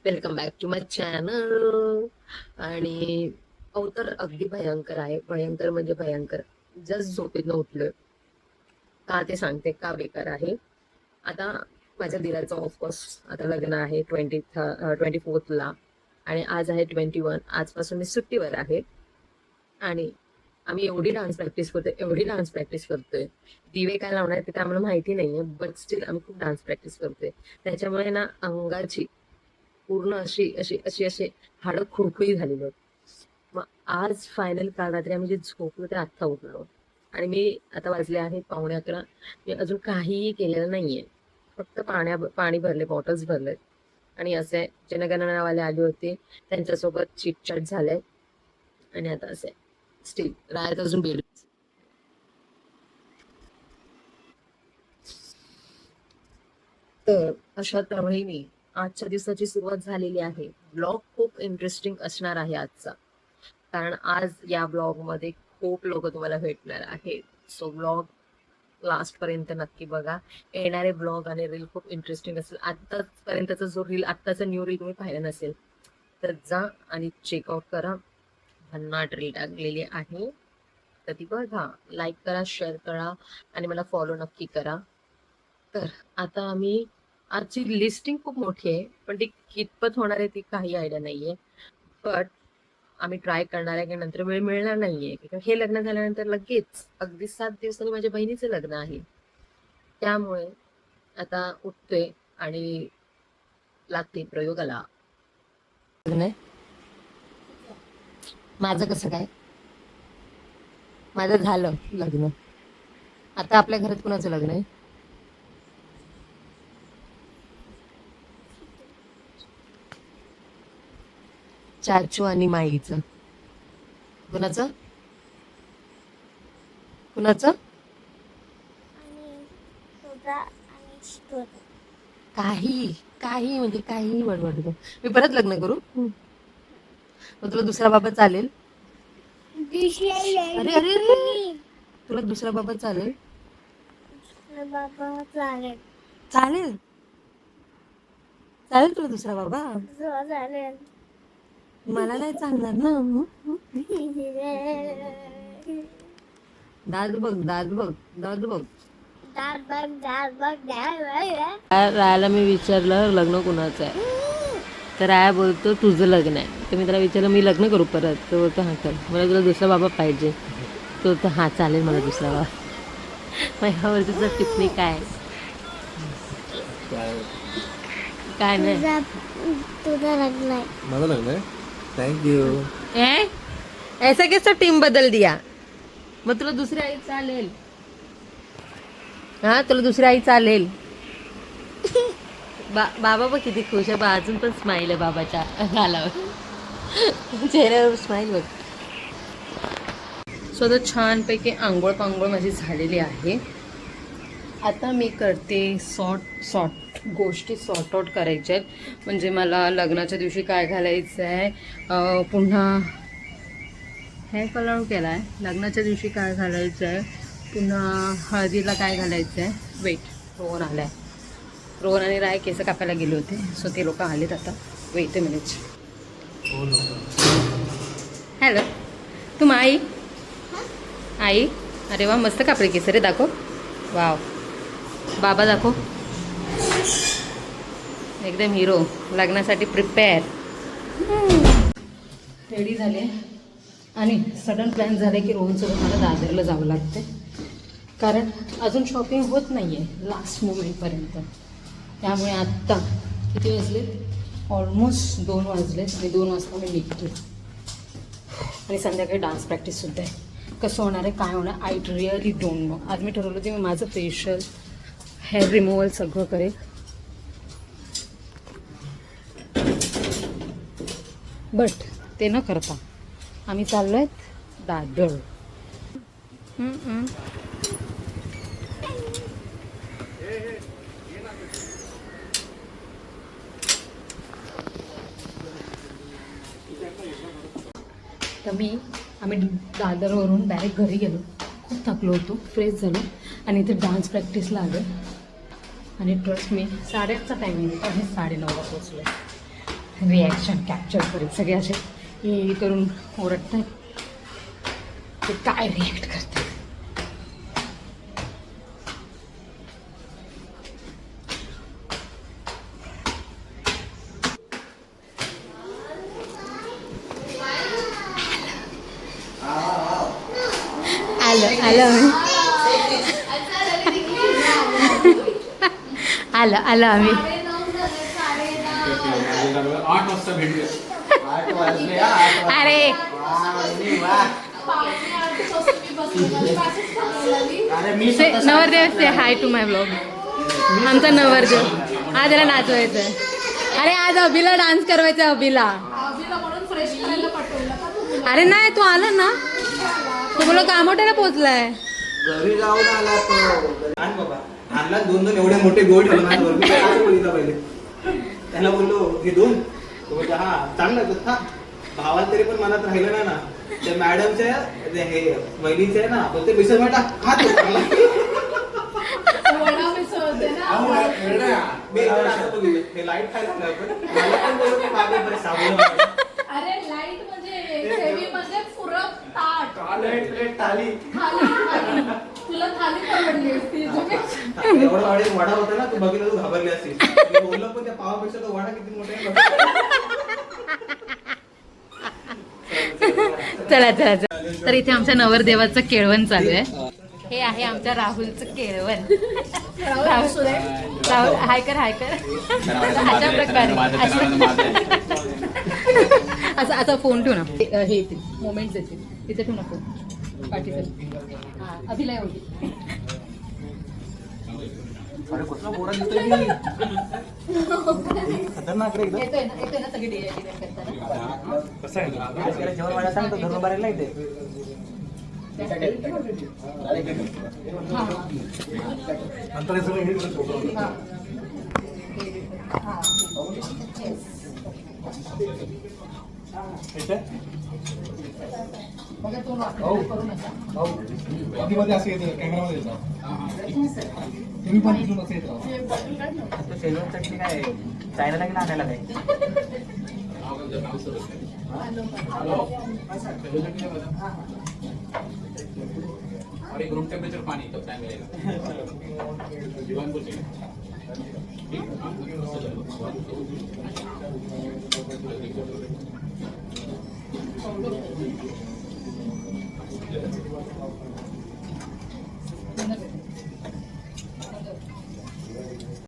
Welcome back to my channel. आणि अवतर अगदी भयंकर आहे. भयंकर म्हणजे भयंकर. जस्ट झोपेतनं उठलोय. का ते सांगते, का बेकार आहे. आता माझ्या दिराचं ऑफकोर्स आता लग्न आहे 24ला आणि आज आहे 21. आजपासून मी सुट्टीवर आहे आणि आम्ही एवढी डान्स प्रॅक्टिस करतोय, एवढी डान्स प्रॅक्टिस करतोय. दिवे काय लावणार ते आम्हाला माहिती नाहीये, बट स्टील आम्ही खूप डान्स प्रॅक्टिस करतोय. त्याच्यामुळे ना अंगाची पूर्ण अशी अशी अशी अशी हाडं खुरखुरी झालेली आहेत. मग आज फायनल काल रात्री आम्ही जे झोपलो ते आत्ता उठलो आणि मी आता वाजले आहेत 11:15. मी अजून काहीही केलेलं नाहीये. फक्त पाणी भरले, बॉटल्स भरले आणि असे जनगणनावाले आले होते, त्यांच्यासोबत चिटचॅट झालंय आणि आता असे स्टील राहत अजून बेड. तर अशा तऱ्हेने आजच्या दिवसाची सुरुवात झालेली आहे. ब्लॉग खूप इंटरेस्टिंग असणार आहे आजचा, कारण आज या ब्लॉग मध्ये खूप लोक तुम्हाला भेटणार आहेत. सो ब्लॉग लास्ट पर्यंत नक्की बघा. येणारे ब्लॉग आणि रील खूप इंटरेस्टिंग असेल. आतापर्यंतचा जो रील, आत्ताचा न्यू रील तुम्ही पाहिला नसेल तर जा आणि चेकआउट करा. भन्नाट रील टाकलेली आहे तर ती बघा, लाईक करा, शेअर करा आणि मला फॉलो नक्की करा. तर आता आम्ही आजची लिस्टिंग खूप मोठी आहे, पण ती कितपत होणार आहे ती काही आयडिया नाहीये. बट आम्ही ट्राय करणार आहे की नंतर वेळ मिळणार नाहीये, कारण हे लग्न झाल्यानंतर लगेच अगदी 7 दिवसांनी माझ्या बहिणीचं लग्न आहे. त्यामुळे आता उठतोय आणि लागते प्रयोगाला. लग्न आहे माझं. कसं काय? माझं झालं लग्न. आता आपल्या घरात कुणाचं लग्न आहे? चाचू आणि माईचं. कुणाचं कुणाचं? काही काही म्हणजे काही बडबडतो. मी परत लग्न करू? मग तुला दुसरा बाबा चालेल? अरे अरे अरे, तुला दुसरा बाबा चालेल? चालेल चालेल तुला दुसरा बाबा? मला नाही चालणार ना. दाद बघ, दाद बघ, दाद बघ. रायाला मी विचारलं लग्न कुणाचं आहे, तर राया बोलतो तुझं लग्न आहे. तर मी त्याला विचारलं मी लग्न करू परत? तो बोलतो हां कर. मला तुला दुसरा बाबा पाहिजे? तो बोलतो हां चालेल मला दुसरा बाबा. मग ह्यावर तुझं टिप्पणी काय? काय नाही. तुझं लग्न आहे. माझं लग्न आहे. थँक्यू. ऐसा कैसा टीम बदल दिया? मग तुला दुसरी आई चालेल? हा तुला दुसरी आई चालेल? बाबा बघ किती खुश आहे. अजून पण स्माईल आहे बाबाच्या गालावर, चेहऱ्यावर स्माईल बघ. सो आता छानपैकी आंघोळ पांघोळ माझी झालेली आहे. आता मी करते गोष्टी सॉर्ट आउट करायच्या आहेत. म्हणजे मला लग्नाच्या दिवशी काय घालायचं आहे, पुन्हा हेअर कलर केला आहे. लग्नाच्या दिवशी काय घालायचं आहे, पुन्हा हळदीला काय घालायचं आहे. वेट, रोहन आला आहे. रोहन आणि राय केस कापायला गेले होते, सो ते लोक आलेत आता. Weight a minute. हॅलो, तू आई आई. अरे वा, मस्त कापले केस रे. दाखव. वाव. बाबा दाखव. एकदम हिरो. लग्नासाठी प्रिपेअर. रेडी झाले आणि सडन प्लॅन झाले की रोहनसोबत मला दादरला जावं लागते, कारण अजून शॉपिंग होत नाही आहे लास्ट मोमेंटपर्यंत. त्यामुळे आत्ता किती वाजलेत? ऑलमोस्ट 2 वाजलेत आणि 2 वाजता मी निघते. आणि संध्याकाळी डान्स प्रॅक्टिससुद्धा आहे. कसं होणार आहे, काय होणार, आय रिअली डोंट नो. आज मी ठरवलं होतं मी माझं फेशियल, हेअर रिमूव्हल सगळं करेल, बट ते न करता आम्ही चाललो आहेत दादर. तर आम्ही दादरवरून डायरेक्ट घरी गेलो. खूप थकलो होतो, फ्रेश झालो आणि इथे डान्स प्रॅक्टिसला आलो. आणि ट्रस्ट मी 8:30चा टायमिंग होता आणि 9:30ला पोचलो. रिॲक्शन कॅप्चर करेल. सगळे असे हे करून ओरडत आहेत, ते काय रिॲक्ट करतात. आलं आम्ही 8 वाजता भेटूया. 8 वाजले. अरे अरे मी नवरदेव से हाय टू माय ब्लॉग. आमचा नवरदेव आज याला नाचवायचं आहे. अरे आज अभिला डान्स करवायचा. अभिला अरे नाही तू आला ना, तू बोला कामोट्याला पोचलाय. घरी जाऊन आला तो. आण बाबा, आणला 2 एवढे मोठे गोड ठेवून पहिले त्याला बोललो हे 2. तो बोलतो हा चांगला हा. भावाला तरी पण मनात राहिलं नाही ना. त्या मॅडमच्या हे वहिनीचे आहे ना, बोलते मिसळ वाटा हा तो चांगला. मी एकदा असं बघितलं, हे लाईट खायला लागलं आपण. मला पण बोललो मागे बरं साबण. अरे लाईट म्हणजे हेवी म्हणजे पुरं ताट. प्लेट थाली. तुला थाली परवडली असती. एवढा वडा होता ना, तू बघितलं तू घाबरली असतीस. मी बोललो पण त्या पावापेक्षा तो वडा किती मोठा आहे. चला चला चला. तर इथे आमच्या नवरदेवाचं केळवण चालू आहे. हे आहे आमच्या राहुलचं केळवण. राहुल हाय कर हाय कर. अशा प्रकारे असा असा फोन ठेव ना. हे येतील मोमेंट्स येतील तिथे ठेव ना फोन पाठीवर. हा अभिला एवढी अरे कसला बोरा दिसतोय की. खतरनाक रे एकदम. येतोय ना सगळी डिझाईन करताना. कसं आहे जेवण वाढा सांगतो धरून भरायला येते. नंतर मध्ये असं येतं कॅमेरामध्ये येतं. तुम्ही पण तिथून असं येतं. शेजवान चटणी काय चायनाला की आणायला काय. और एक रूम टेम्परेचर पानी तब टाइम मिलेगा. दीवान बोल ठीक.